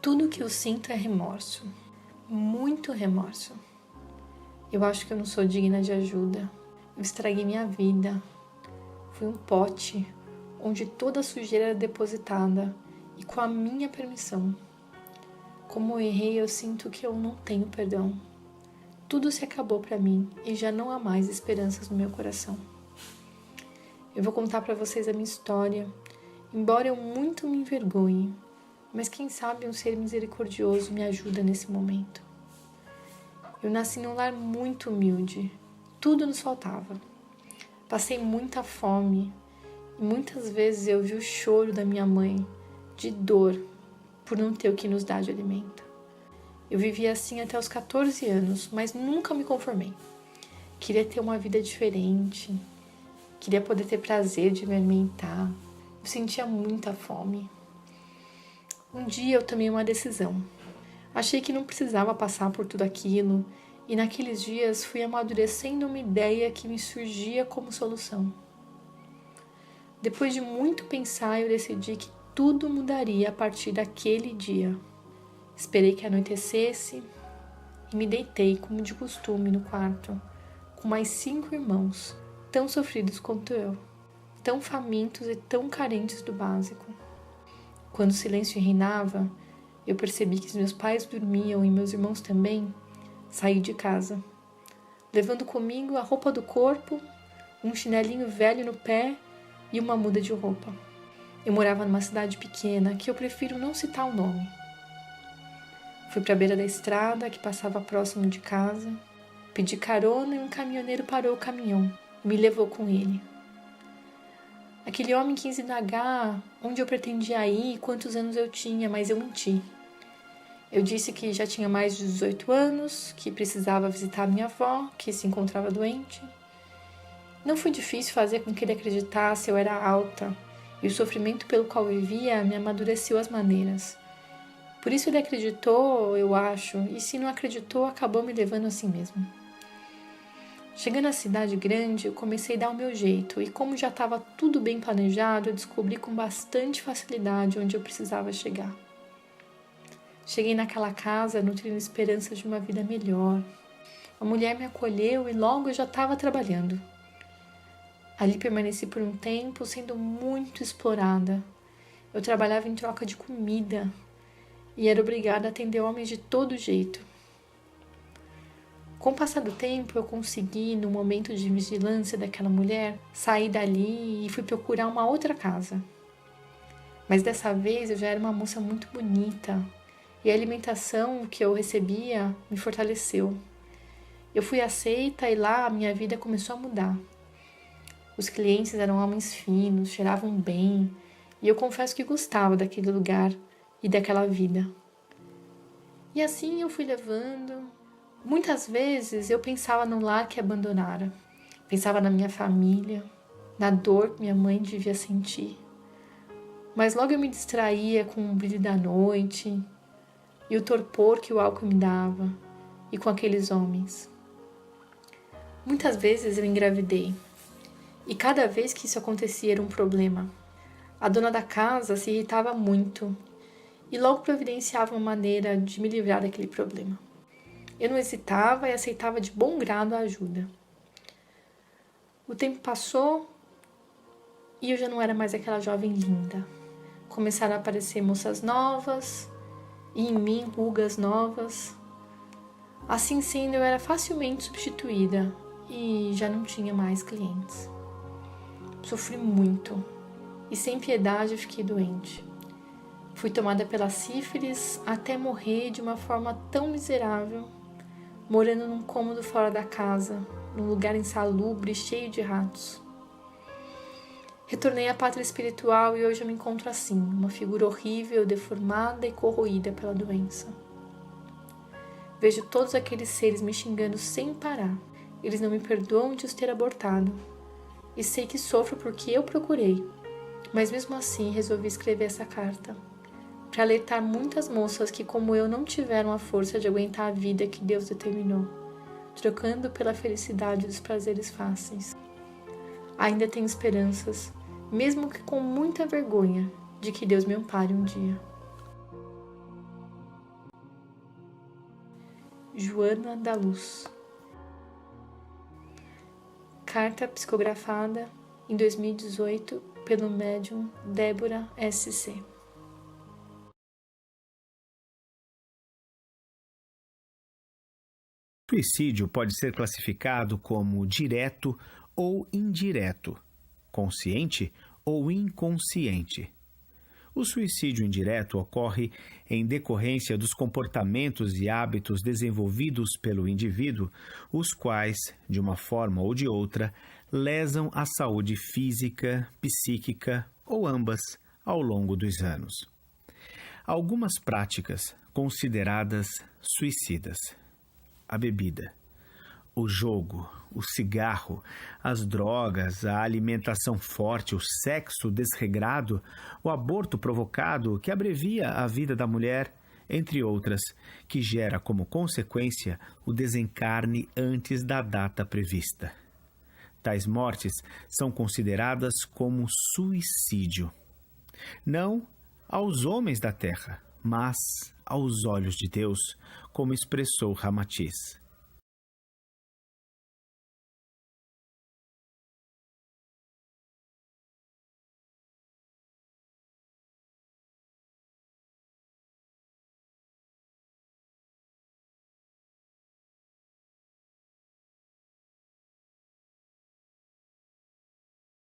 Tudo que eu sinto é remorso, muito remorso. Eu acho que eu não sou digna de ajuda. Eu estraguei minha vida. Fui um pote onde toda a sujeira era depositada e com a minha permissão. Como eu errei, eu sinto que eu não tenho perdão. Tudo se acabou para mim e já não há mais esperanças no meu coração. Eu vou contar para vocês a minha história, embora eu muito me envergonhe, mas quem sabe um ser misericordioso me ajuda nesse momento. Eu nasci num lar muito humilde, tudo nos faltava. Passei muita fome e muitas vezes eu vi o choro da minha mãe, de dor, por não ter o que nos dar de alimento. Eu vivi assim até os 14 anos, mas nunca me conformei. Queria ter uma vida diferente, queria poder ter prazer de me alimentar. Eu sentia muita fome. Um dia eu tomei uma decisão. Achei que não precisava passar por tudo aquilo e naqueles dias fui amadurecendo uma ideia que me surgia como solução. Depois de muito pensar, eu decidi que tudo mudaria a partir daquele dia. Esperei que anoitecesse e me deitei, como de costume, no quarto, com mais 5 irmãos, tão sofridos quanto eu, tão famintos e tão carentes do básico. Quando o silêncio reinava, eu percebi que os meus pais dormiam e meus irmãos também. Saí de casa, levando comigo a roupa do corpo, um chinelinho velho no pé e uma muda de roupa. Eu morava numa cidade pequena que eu prefiro não citar o nome. Fui para a beira da estrada que passava próximo de casa, pedi carona e um caminhoneiro parou o caminhão e me levou com ele. Aquele homem quis indagar onde eu pretendia ir e quantos anos eu tinha, mas eu menti. Eu disse que já tinha mais de 18 anos, que precisava visitar minha avó, que se encontrava doente. Não foi difícil fazer com que ele acreditasse, eu era alta, e o sofrimento pelo qual vivia me amadureceu as maneiras. Por isso ele acreditou, eu acho, e se não acreditou, acabou me levando assim mesmo. Chegando à cidade grande, eu comecei a dar o meu jeito, e como já estava tudo bem planejado, eu descobri com bastante facilidade onde eu precisava chegar. Cheguei naquela casa nutrindo esperanças de uma vida melhor. A mulher me acolheu e logo eu já estava trabalhando. Ali permaneci por um tempo, sendo muito explorada. Eu trabalhava em troca de comida e era obrigada a atender homens de todo jeito. Com o passar do tempo, eu consegui, no momento de vigilância daquela mulher, sair dali e fui procurar uma outra casa. Mas dessa vez eu já era uma moça muito bonita e a alimentação que eu recebia me fortaleceu. Eu fui aceita e lá a minha vida começou a mudar. Os clientes eram homens finos, cheiravam bem e eu confesso que gostava daquele lugar e daquela vida. E assim eu fui levando. Muitas vezes eu pensava no lar que abandonara. Pensava na minha família, na dor que minha mãe devia sentir. Mas logo eu me distraía com o brilho da noite e o torpor que o álcool me dava e com aqueles homens. Muitas vezes eu engravidei e cada vez que isso acontecia era um problema. A dona da casa se irritava muito e logo providenciava uma maneira de me livrar daquele problema. Eu não hesitava e aceitava de bom grado a ajuda. O tempo passou e eu já não era mais aquela jovem linda. Começaram a aparecer moças novas e em mim rugas novas. Assim sendo, eu era facilmente substituída e já não tinha mais clientes. Sofri muito e sem piedade eu fiquei doente. Fui tomada pela sífilis até morrer de uma forma tão miserável, morando num cômodo fora da casa, num lugar insalubre, cheio de ratos. Retornei à pátria espiritual e hoje eu me encontro assim, uma figura horrível, deformada e corroída pela doença. Vejo todos aqueles seres me xingando sem parar. Eles não me perdoam de os ter abortado. E sei que sofro porque eu procurei. Mas mesmo assim resolvi escrever essa carta, para alertar muitas moças que, como eu, não tiveram a força de aguentar a vida que Deus determinou, trocando pela felicidade dos prazeres fáceis. Ainda tenho esperanças, mesmo que com muita vergonha, de que Deus me ampare um dia. Joana da Luz. Carta psicografada em 2018 pelo médium Débora S.C. Suicídio pode ser classificado como direto ou indireto, consciente ou inconsciente. O suicídio indireto ocorre em decorrência dos comportamentos e hábitos desenvolvidos pelo indivíduo, os quais, de uma forma ou de outra, lesam a saúde física, psíquica ou ambas ao longo dos anos. Algumas práticas consideradas suicidas: a bebida, o jogo, o cigarro, as drogas, a alimentação forte, o sexo desregrado, o aborto provocado que abrevia a vida da mulher, entre outras, que gera como consequência o desencarne antes da data prevista. Tais mortes são consideradas como suicídio. Não aos homens da terra, mas aos olhos de Deus, como expressou Ramatiz.